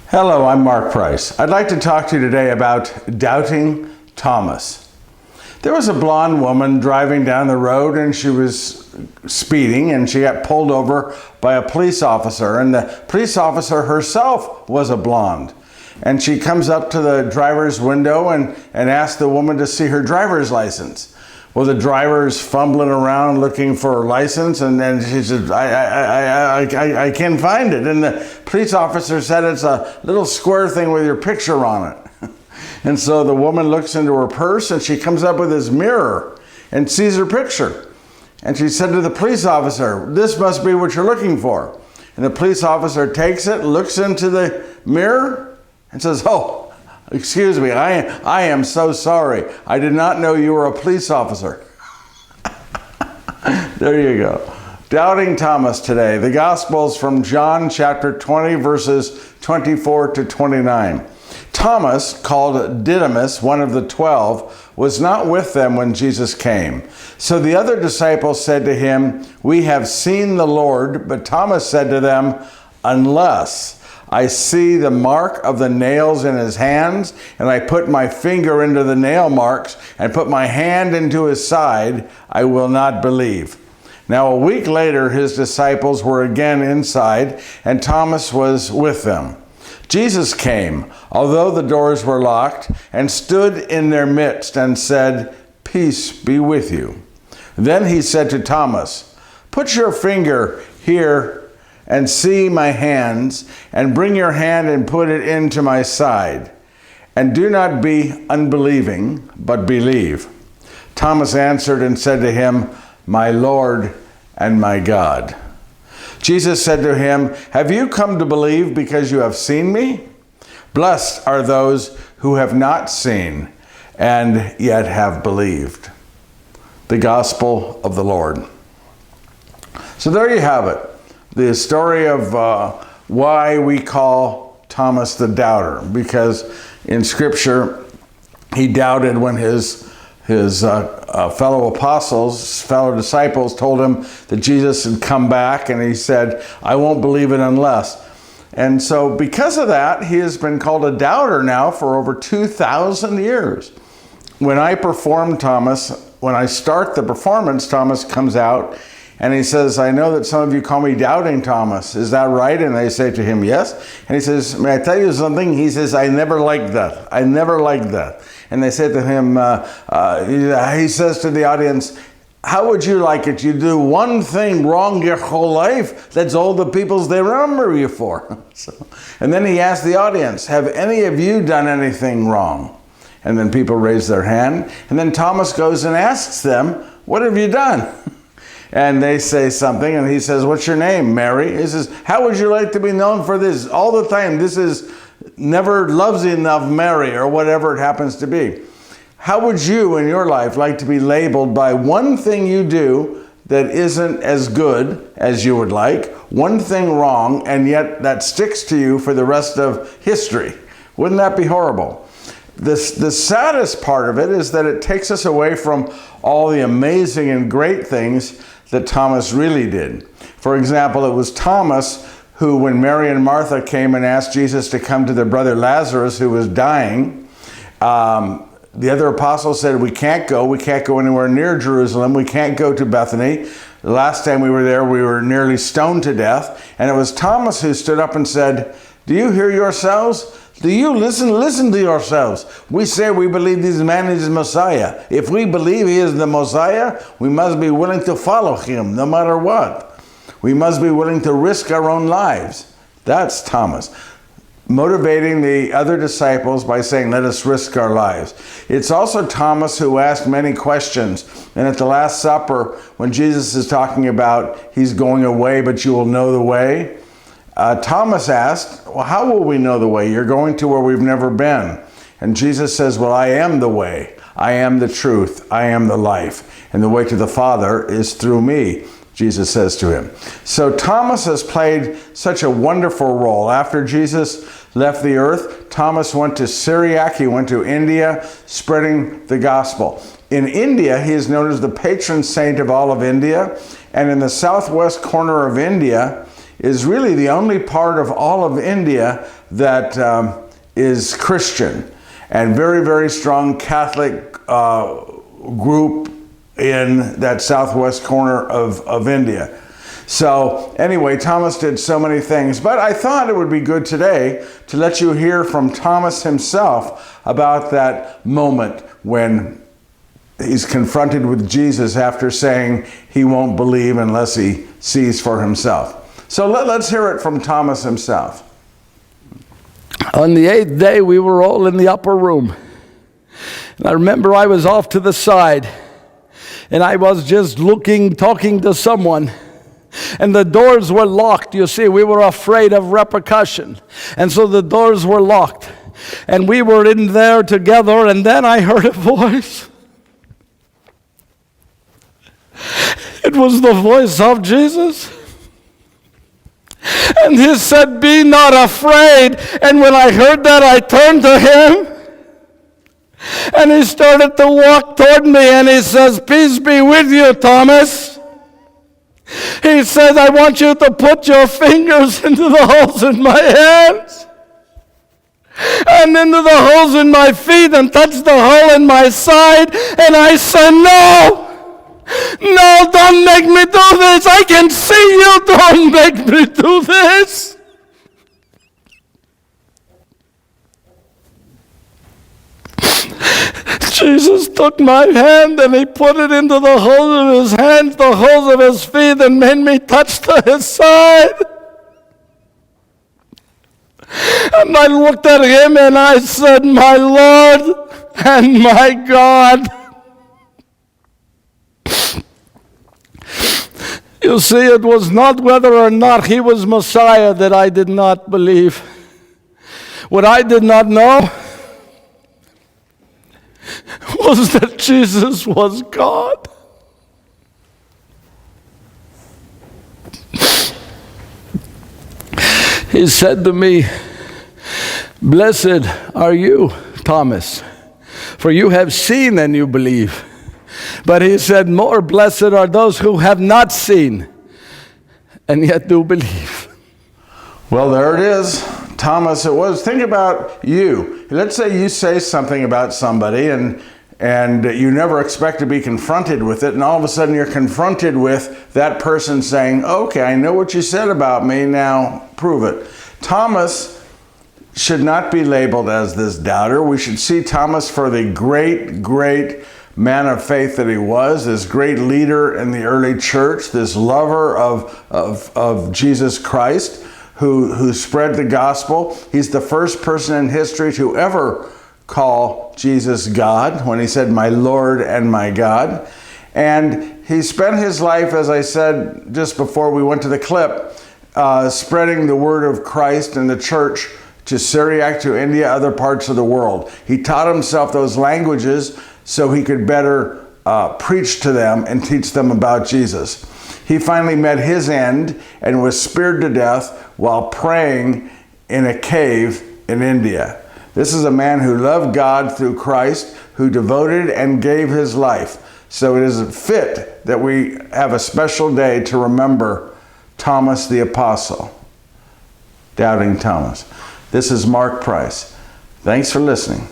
Hello, I'm Mark Price. I'd like to talk to you today about doubting Thomas. There was a blonde woman driving down the road and she was speeding and she got pulled over by a police officer, and the police officer herself was a blonde. And she comes up to the driver's window and asks the woman to see her driver's license. Well, the driver's fumbling around looking for her license, and then she said, I can't find it. And the police officer said, it's a little square thing with your picture on it. And so the woman looks into her purse and she comes up with this mirror and sees her picture. And she said to the police officer, this must be what you're looking for. And the police officer takes it, looks into the mirror and says, oh, excuse me, I am so sorry. I did not know you were a police officer. There you go. Doubting Thomas today. The Gospels from John chapter 20, verses 24 to 29. Thomas, called Didymus, one of the 12, was not with them when Jesus came. So the other disciples said to him, we have seen the Lord. But Thomas said to them, unless I see the mark of the nails in his hands, and I put my finger into the nail marks, and put my hand into his side, I will not believe. Now a week later, his disciples were again inside, and Thomas was with them. Jesus came, although the doors were locked, and stood in their midst and said, peace be with you. Then he said to Thomas, put your finger here and see my hands, and bring your hand and put it into my side. And do not be unbelieving, but believe. Thomas answered and said to him, my Lord and my God. Jesus said to him, have you come to believe because you have seen me? Blessed are those who have not seen and yet have believed. The Gospel of the Lord. So there you have it. The story of why we call Thomas the doubter, because in Scripture he doubted when his fellow apostles, fellow disciples told him that Jesus had come back, and he said, I won't believe it unless. And so because of that, he has been called a doubter now for over 2,000 years. When I perform Thomas, when I start the performance, Thomas comes out and he says, I know that some of you call me Doubting Thomas. Is that right? And they say to him, yes. And he says, may I tell you something? He says, I never liked that. I never liked that. And they said to him, he says to the audience, how would you like it? You do one thing wrong your whole life. That's all the peoples they remember you for. And then he asked the audience, have any of you done anything wrong? And then people raise their hand. And then Thomas goes and asks them, what have you done? And they say something, and he says, what's your name, Mary? He says, how would you like to be known for this? All the time, this is never loves enough Mary, or whatever it happens to be. How would you in your life like to be labeled by one thing you do that isn't as good as you would like, one thing wrong, and yet that sticks to you for the rest of history? Wouldn't that be horrible? The saddest part of it is that it takes us away from all the amazing and great things that Thomas really did. For example, it was Thomas who, when Mary and Martha came and asked Jesus to come to their brother Lazarus, who was dying, the other apostles said, we can't go anywhere near Jerusalem, we can't go to Bethany. The last time we were there, we were nearly stoned to death. And it was Thomas who stood up and said, do you hear yourselves? Do you listen to yourselves? We say we believe this man is Messiah. If we believe he is the Messiah, we must be willing to follow him no matter what. We must be willing to risk our own lives. That's Thomas, motivating the other disciples by saying, let us risk our lives. It's also Thomas who asked many questions. And at the Last Supper, when Jesus is talking about he's going away, but you will know the way, Thomas asked, well, how will we know the way? You're going to where we've never been. And Jesus says, well, I am the way. I am the truth. I am the life. And the way to the Father is through me, Jesus says to him. So Thomas has played such a wonderful role. After Jesus left the earth, Thomas went to Syriac. He went to India, spreading the gospel. In India, he is known as the patron saint of all of India. And in the southwest corner of India is really the only part of all of India that is Christian, and very, very strong Catholic group in that southwest corner of India. So anyway, Thomas did so many things, but I thought it would be good today to let you hear from Thomas himself about that moment when he's confronted with Jesus after saying he won't believe unless he sees for himself. So let's hear it from Thomas himself. On the 8th day, we were all in the upper room. And I remember I was off to the side, and I was just talking to someone. And the doors were locked. You see, we were afraid of repercussion. And so the doors were locked. And we were in there together, and then I heard a voice. It was the voice of Jesus. And he said, "Be not afraid." And when I heard that, I turned to him. And he started to walk toward me, and he says, "Peace be with you, Thomas." He says, "I want you to put your fingers into the holes in my hands and into the holes in my feet and touch the hole in my side." And I said, "No, don't make me do this. I can see you. Don't make me do this." Jesus took my hand and he put it into the holes of his hands, the holes of his feet, and made me touch to his side. And I looked at him and I said, "My Lord and my God." You see, it was not whether or not he was Messiah that I did not believe. What I did not know was that Jesus was God. He said to me, "Blessed are you, Thomas, for you have seen and you believe." But he said, "More blessed are those who have not seen and yet do believe." Well, there it is. Thomas, it was. Think about you. Let's say you say something about somebody and you never expect to be confronted with it, and all of a sudden you're confronted with that person saying, "Okay, I know what you said about me, now prove it." Thomas should not be labeled as this doubter. We should see Thomas for the great, great man of faith that he was, this great leader in the early church, this lover of Jesus Christ, who spread the gospel. He's the first person in history to ever call Jesus God when he said, "My Lord and my God." And he spent his life, as I said just before we went to the clip, spreading the word of Christ and the church to Syriac, to India, other parts of the world. He taught himself those languages so he could better preach to them and teach them about Jesus. He finally met his end and was speared to death while praying in a cave in India. This is a man who loved God through Christ, who devoted and gave his life. So it is fit that we have a special day to remember Thomas the Apostle, Doubting Thomas. This is Mark Price. Thanks for listening.